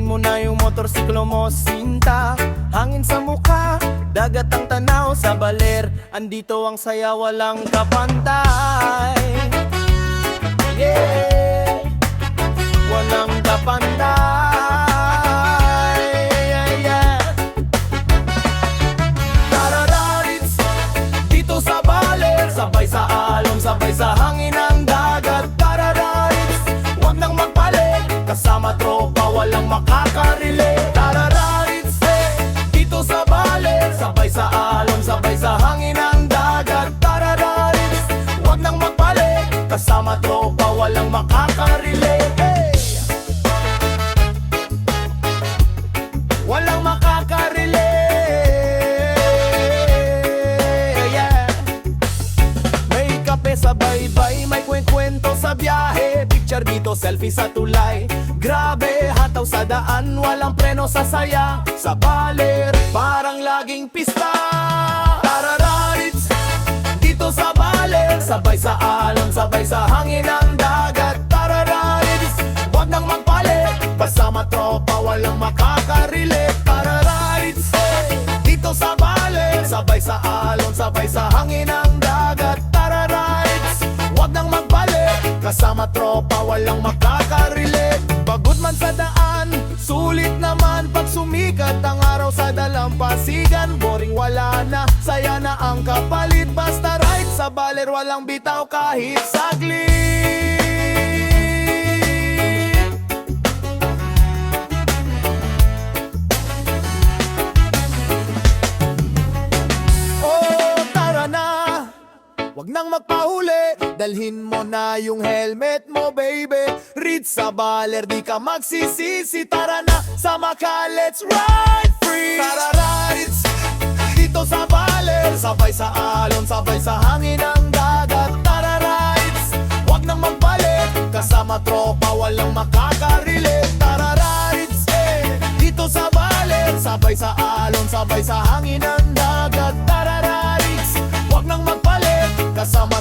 mo na yung motorsiklo mo, sinta. Hangin sa mukha, dagat ang tanaw sa baler. Andito ang saya, walang kapantay. Yeah, walang kapantay. Yeah, yeah. Tarararits, dito sa baler. Sabay sa alon, sabay sa hangin ang dagat. Tarararits, wag nang magpalit. Kasama tropa, walang makakarelate. Tarararits, dito sa baler. Sabay sa alon, sabay sa hangin ang dagat. Tarararits, wag nang magpalit. Kasama tropa, walang makakarelate. Walang makakarelate. Yeah. May kape sa baybay, may kwento sa biyahe. Picture dito, selfie sa tulay. Grabe, hataw sa daan, walang preno sa saya. Sa baler, parang laging pista. Tarararits, dito sa baler. Sabay sa alon, sabay sa hangin ang dagat. Tarararits, wag nang magpalit. Kasama tropa, walang makakarelate. Tarararits, dito sa baler. Sabay sa alon, sabay sa hangin ang dagat. Tarararits, wag nang magpalit. Kasama tropa, walang makakarelate. Pagod man sa daan, sulit naman pag sumikat ang araw sa dalampasigan. Boring wala na, saya na ang kapalit. Basta ride sa baler, walang bitaw kahit saglit. Oh, tara na, wag nang magpahuli. Dalhin mo na yung helmet mo, baby. Read sa baler, di ka magsisisi. Tara na, sama ka, let's ride free. Tarararits, dito sa baler. Sabay sa alon, sabay sa hangin ang dagat. Tarararits, wag nang magpalit. Kasama tropa, walang makakarelate. Tarararits, dito sa baler. Sabay sa alon, sabay sa hangin ang dagat. Tarararits, wag nang magpalit. Kasama